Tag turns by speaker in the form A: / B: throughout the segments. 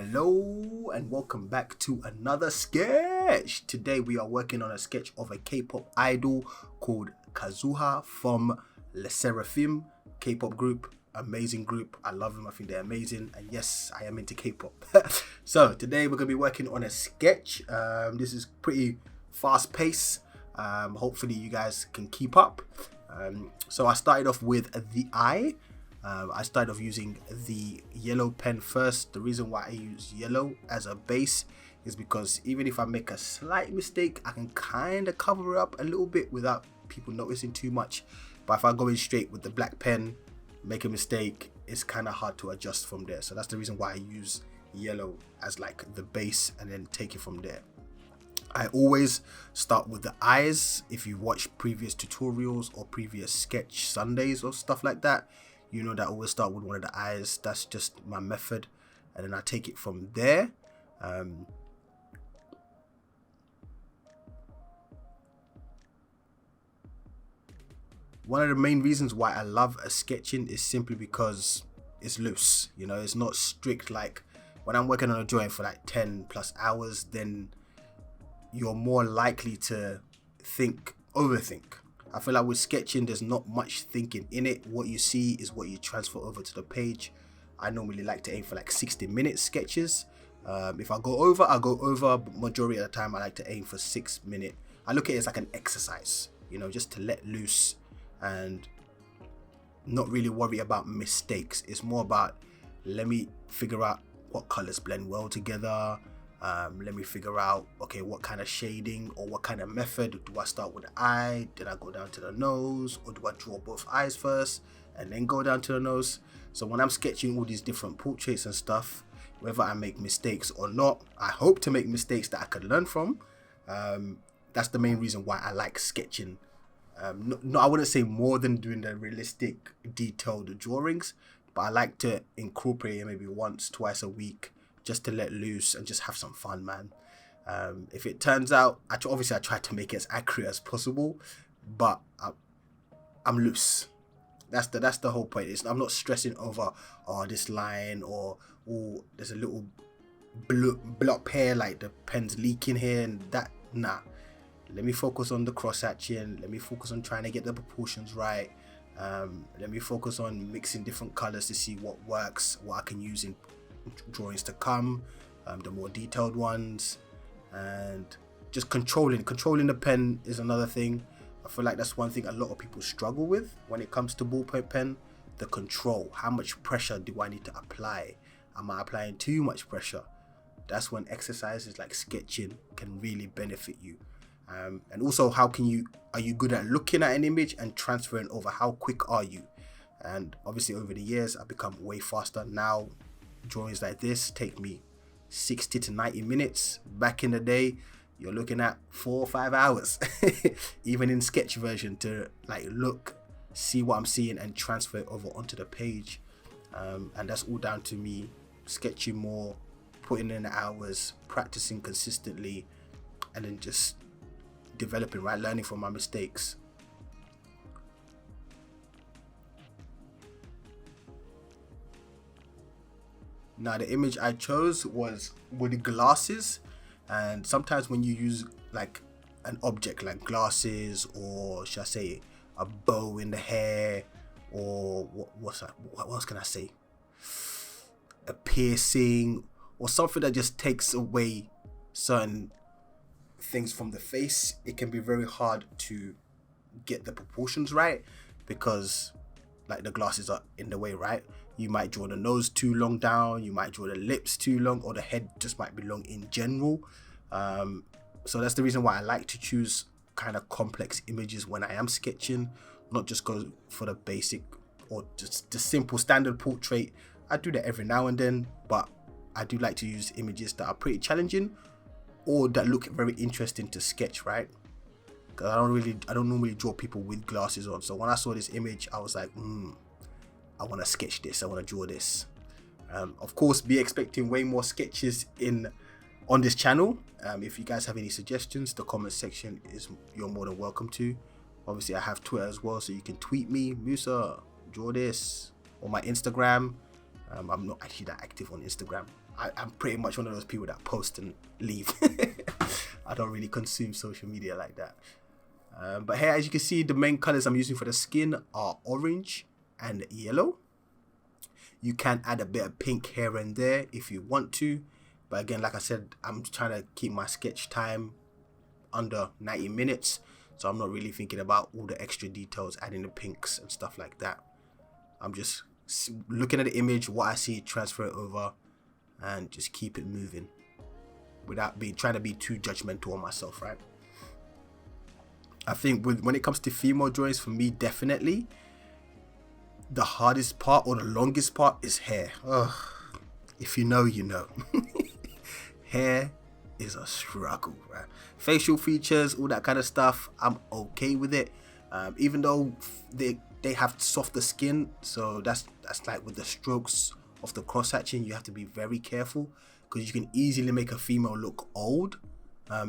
A: Hello and welcome back to another sketch. Today we are working on a sketch of a K-pop idol called Kazuha from SSERAFIM K-pop group. Amazing group. I love them. I think they're amazing. And yes, I am into K-pop. So today we're going to be working on a sketch. This is pretty fast paced. Hopefully you guys can keep up. So I started off with the eye. I started off using the yellow pen first. The reason why I use yellow as a base is because even if I make a slight mistake, I can kind of cover it up a little bit without people noticing too much. But if I go in straight with the black pen, make a mistake, it's kind of hard to adjust from there. So that's the reason why I use yellow as like the base and then take it from there. I always start with the eyes. If you watch previous tutorials or previous sketch Sundays or stuff like that, you know that I always start with one of the eyes. That's just my method, and then I take it from there. One of the main reasons why I love a sketching is simply because it's loose. You know, it's not strict. Like when I'm working on a drawing for like 10 plus hours, then you're more likely to overthink. I feel like with sketching, there's not much thinking in it. What you see is what you transfer over to the page. I normally like to aim for like 60-minute sketches. If I go over, I go over, but majority of the time I like to aim for 6 minute. I look at it as like an exercise, you know, just to let loose and not really worry about mistakes. It's more about, let me figure out what colors blend well together. Let me figure out, okay, what kind of shading or what kind of method. Do I start with the eye, then I go down to the nose, or do I draw both eyes first and then go down to the nose? So when I'm sketching all these different portraits and stuff, whether I make mistakes or not, I hope to make mistakes that I could learn from. That's the main reason why I like sketching. No, I wouldn't say more than doing the realistic detailed drawings, but I like to incorporate it maybe once, twice a week, just to let loose and just have some fun, man. If it turns out, obviously I try to make it as accurate as possible, but I'm loose. That's the whole point. I'm not stressing over, this line, or there's a little blop here, like the pen's leaking here and that. Nah. Let me focus on the cross hatching. Let me focus on trying to get the proportions right. Let me focus on mixing different colors to see what works, what I can use in drawings to come, the more detailed ones, and just controlling the pen is another thing. I feel like that's one thing a lot of people struggle with when it comes to ballpoint pen. The control. How much pressure do I need to apply? Am I applying too much pressure? That's when exercises like sketching can really benefit you. And also, are you good at looking at an image and transferring over? How quick are you? And obviously over the years I've become way faster. Now drawings like this take me 60 to 90 minutes. Back in the day, you're looking at 4 or 5 hours, even in sketch version, to like look, see what I'm seeing and transfer it over onto the page. And that's all down to me sketching more, putting in the hours, practicing consistently, and then just developing, right? Learning from my mistakes. Now the image I chose was with glasses, and sometimes when you use like an object like glasses, or should I say a bow in the hair, or what else can I say, a piercing or something that just takes away certain things from the face, it can be very hard to get the proportions right, because like the glasses are in the way, right? You might draw the nose too long down, you might draw the lips too long, or the head just might be long in general. So that's the reason why I like to choose kind of complex images when I am sketching, not just go for the basic or just the simple standard portrait. I do that every now and then, but I do like to use images that are pretty challenging or that look very interesting to sketch, right? Because I don't normally draw people with glasses on. So when I saw this image, I was like, I want to sketch this, I want to draw this. Of course, be expecting way more sketches on this channel. If you guys have any suggestions, the comment section you're more than welcome to. Obviously I have Twitter as well, so you can tweet me, Musa, draw this, or my Instagram. I'm not actually that active on Instagram. I'm pretty much one of those people that post and leave. I don't really consume social media like that. But here, as you can see, the main colors I'm using for the skin are orange and yellow. You can add a bit of pink here and there if you want to. But again, like I said, I'm trying to keep my sketch time under 90 minutes. So I'm not really thinking about all the extra details, adding the pinks and stuff like that. I'm just looking at the image, what I see, transfer it over, and just keep it moving without trying to be too judgmental on myself, right? I think when it comes to female drawings, for me, definitely the hardest part or the longest part is hair. Ugh. If you know, you know. Hair is a struggle, right? Facial features, all that kind of stuff, I'm okay with it. Even though they have softer skin, so that's like with the strokes of the cross hatching, you have to be very careful because you can easily make a female look old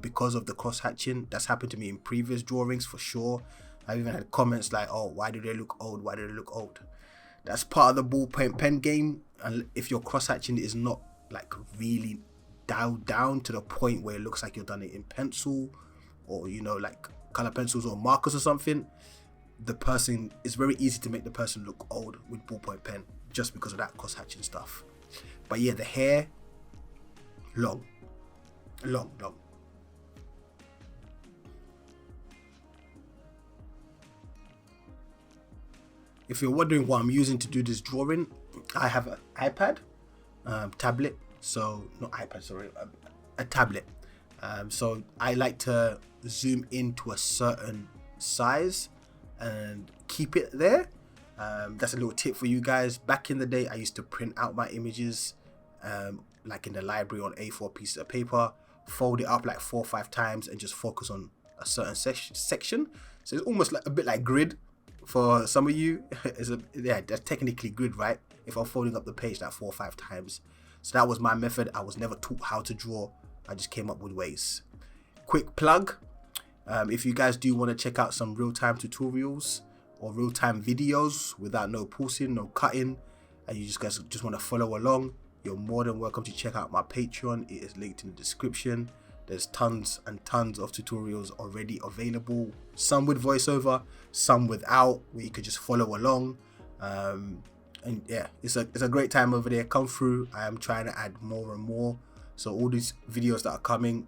A: because of the cross hatching. That's happened to me in previous drawings for sure. I've even had comments like, oh, why do they look old? Why do they look old? That's part of the ballpoint pen game. And if your cross hatching is not like really dialed down to the point where it looks like you've done it in pencil or, you know, like color pencils or markers or something, it's very easy to make the person look old with ballpoint pen just because of that cross hatching stuff. But yeah, the hair, long. If you're wondering what I'm using to do this drawing, I have an iPad, tablet. So not iPad, sorry, a tablet. So I like to zoom into a certain size and keep it there. That's a little tip for you guys. Back in the day, I used to print out my images, like in the library on A4 pieces of paper, fold it up like 4 or 5 times, and just focus on a certain section. So it's almost like a bit like grid. For some of you, that's technically grid, right? If I'm folding up the page like 4 or 5 times. So that was my method. I was never taught how to draw. I just came up with ways. Quick plug. If you guys do want to check out some real-time tutorials or real-time videos without no pausing, no cutting, and you guys just want to follow along, you're more than welcome to check out my Patreon. It is linked in the description. There's tons and tons of tutorials already available, some with voiceover, some without, where you could just follow along. And yeah, it's a great time over there. Come through. I am trying to add more and more. So all these videos that are coming,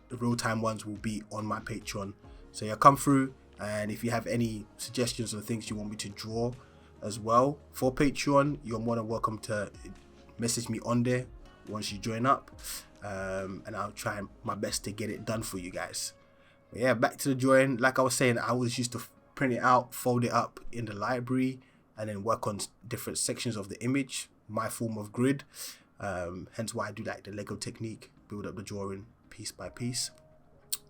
A: the real-time ones, will be on my Patreon. So yeah, come through. And if you have any suggestions or things you want me to draw as well for Patreon, you're more than welcome to message me on there once you join up. And I'll try my best to get it done for you guys. But yeah, back to the drawing. Like I was saying, I was used to print it out, fold it up in the library, and then work on different sections of the image, my form of grid. Hence why I do like the Lego technique, build up the drawing piece by piece.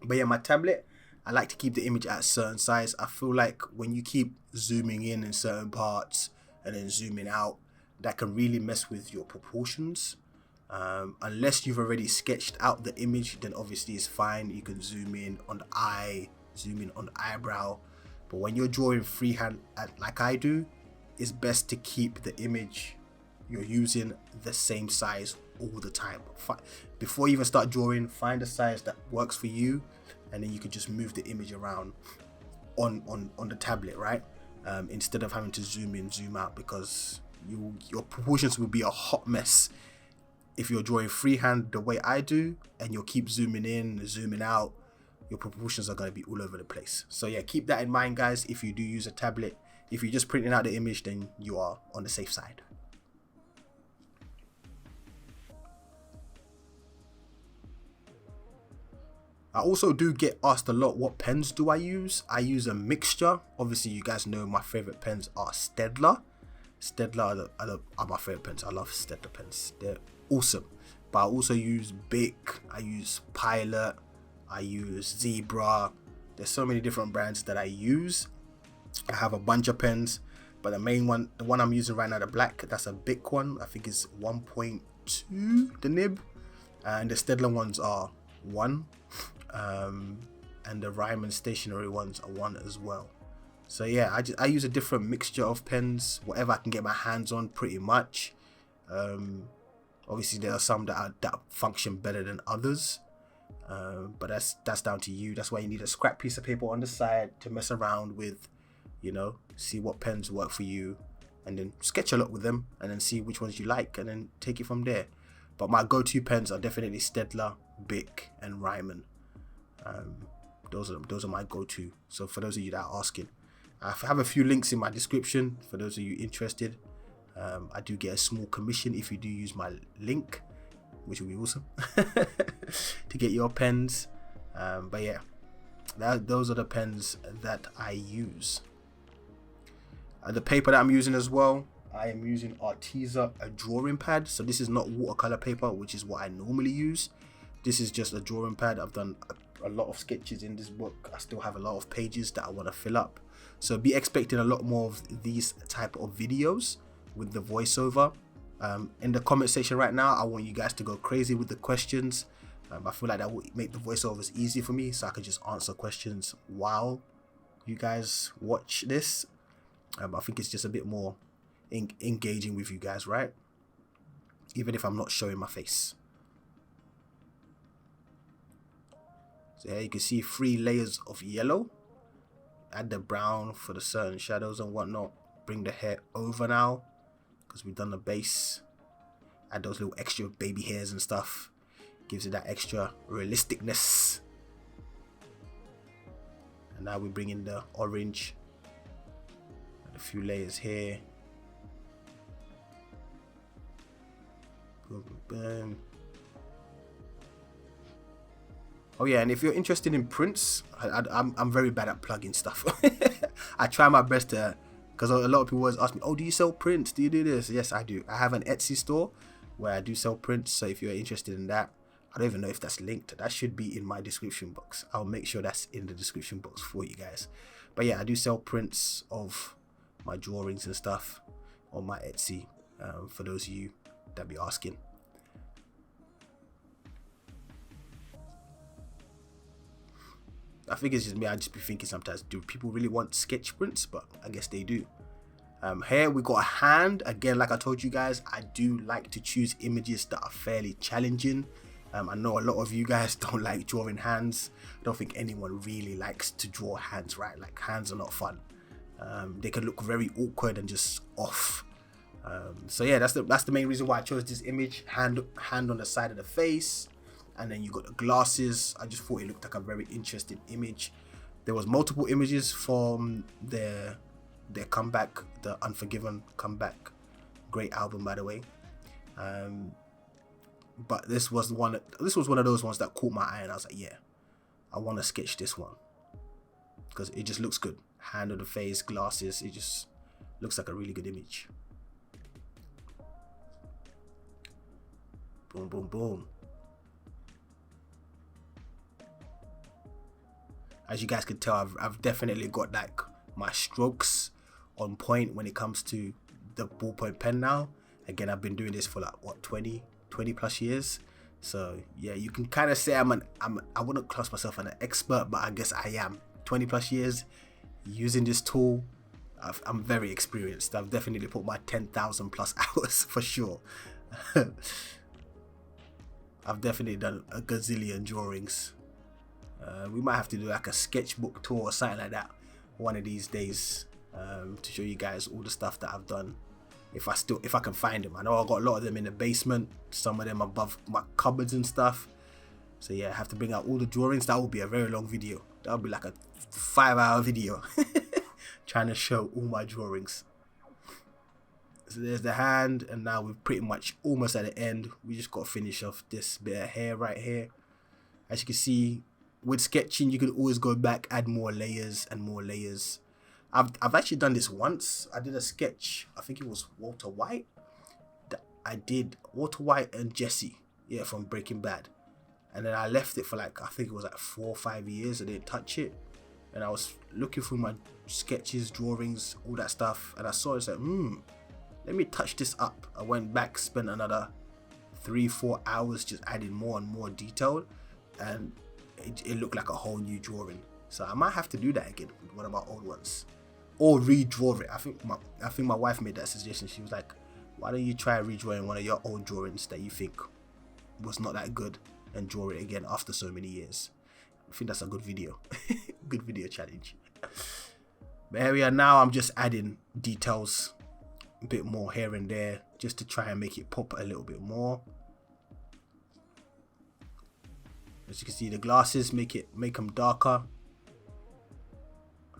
A: But yeah, my tablet, I like to keep the image at a certain size. I feel like when you keep zooming in certain parts and then zooming out, that can really mess with your proportions. Unless you've already sketched out the image, then obviously it's fine. You can zoom in on the eye, zoom in on the eyebrow. But when you're drawing freehand like I do, it's best to keep the image you're using the same size all the time. Before you even start drawing, find a size that works for you, and then you can just move the image around on the tablet, right? Instead of having to zoom in, zoom out, because your proportions will be a hot mess if you're drawing freehand the way I do, and you'll keep zooming in, zooming out. Your proportions are going to be all over the place. So yeah, keep that in mind, guys. If you do use a tablet, if you're just printing out the image, then you are on the safe side. I also do get asked a lot, what pens do I use? I use a mixture. Obviously, you guys know my favorite pens are Staedtler. Staedtler are my favorite pens. I love Staedtler pens. They're awesome. But I also use Bic. I use Pilot. I use Zebra. There's so many different brands that I use. I have a bunch of pens, but the main one, the one I'm using right now, the black, that's a Bic one. I think it's 1.2 the nib, and the Staedtler ones are 1. And the Ryman stationary ones are 1 as well. So yeah, I use a different mixture of pens, whatever I can get my hands on, pretty much. Obviously there are some that function better than others, but that's down to you. That's why you need a scrap piece of paper on the side to mess around with, you know, see what pens work for you, and then sketch a lot with them, and then see which ones you like, and then take it from there. But my go-to pens are definitely Staedtler, Bic, and Ryman. Those are my go-to. So for those of you that are asking, I have a few links in my description for those of you interested. I do get a small commission if you do use my link, which will be awesome to get your pens. But yeah, those are the pens that I use. The paper that I'm using as well, I am using Arteza, a drawing pad. So this is not watercolor paper, which is what I normally use. This is just a drawing pad. I've done a lot of sketches in this book. I still have a lot of pages that I want to fill up. So be expecting a lot more of these type of videos with the voiceover. In the comment section right now, I want you guys to go crazy with the questions. I feel like that will make the voiceovers easy for me, so I can just answer questions while you guys watch this. I think it's just a bit more engaging with you guys, right? Even if I'm not showing my face. So here you can see 3 layers of yellow. Add the brown for the certain shadows and whatnot. Bring the hair over now, because we've done the base. Add those little extra baby hairs and stuff. Gives it that extra realisticness. And now we bring in the orange. Add a few layers here. Boom, boom, boom. Oh yeah, and if you're interested in prints, I'm very bad at plugging stuff. I try my best to, because a lot of people always ask me, oh, do you sell prints? Do you do this? Yes, I do. I have an Etsy store where I do sell prints. So if you're interested in that, I don't even know if that's linked. That should be in my description box. I'll make sure that's in the description box for you guys. But yeah, I do sell prints of my drawings and stuff on my Etsy, for those of you that be asking. I think it's just me. I just be thinking sometimes, do people really want sketch prints? But I guess they do. Here we got a hand. Again, like I told you guys, I do like to choose images that are fairly challenging. I know a lot of you guys don't like drawing hands. I don't think anyone really likes to draw hands, right? Like, hands are not fun. They can look very awkward and just off. So yeah, that's the main reason why I chose this image. Hand on the side of the face. And then you got the glasses. I just thought it looked like a very interesting image. There was multiple images from their comeback, the Unforgiven comeback. Great album, by the way. But this was one of those ones that caught my eye, and I was like, yeah, I want to sketch this one because it just looks good. Hand on the face, glasses. It just looks like a really good image. Boom, boom, boom. As you guys can tell, I've definitely got like my strokes on point when it comes to the ballpoint pen now. Again, I've been doing this for like what 20 plus years. So yeah, you can kind of say I wouldn't class myself an expert, but I guess I am. 20 plus years using this tool. I'm very experienced. I've definitely put my 10,000 plus hours for sure. I've definitely done a gazillion drawings. We might have to do like a sketchbook tour or something like that one of these days, to show you guys all the stuff that I've done, if I can find them. I know I got a lot of them in the basement, some of them above my cupboards and stuff. So yeah, I have to bring out all the drawings. That will be a very long video. That will be like a 5-hour video trying to show all my drawings. So there's the hand, and now we're pretty much almost at the end. We just got to finish off this bit of hair right here. As you can see, with sketching, you can always go back, add more layers and more layers. I've actually done this once. I did a sketch, I think it was Walter White. I did Walter White and Jesse, yeah, from Breaking Bad. And then I left it for like, I think it was like 4 or 5 years. I didn't touch it. And I was looking through my sketches, drawings, all that stuff. And I saw it, like, let me touch this up. I went back, spent another 3-4 hours just adding more and more detail. And it looked like a whole new drawing. So I might have to do that again with one of my old ones, or redraw it. I think my wife made that suggestion. She was like, why don't you try redrawing one of your old drawings that you think was not that good and draw it again after so many years? I think that's a good video. Good video challenge. But here we are now. I'm just adding details a bit more here and there just to try and make it pop a little bit more. As you can see, the glasses make them darker,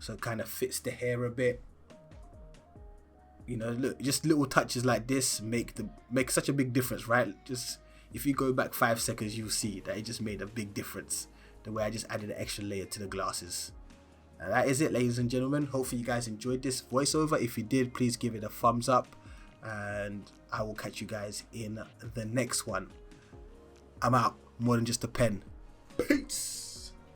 A: so it kind of fits the hair a bit. You know, look, just little touches like this make such a big difference, right? Just if you go back 5 seconds, you'll see that it just made a big difference, the way I just added an extra layer to the glasses. And that is it, ladies and gentlemen. Hopefully you guys enjoyed this voiceover. If you did, please give it a thumbs up, and I will catch you guys in the next one. I'm out. More than just a pen. Peace.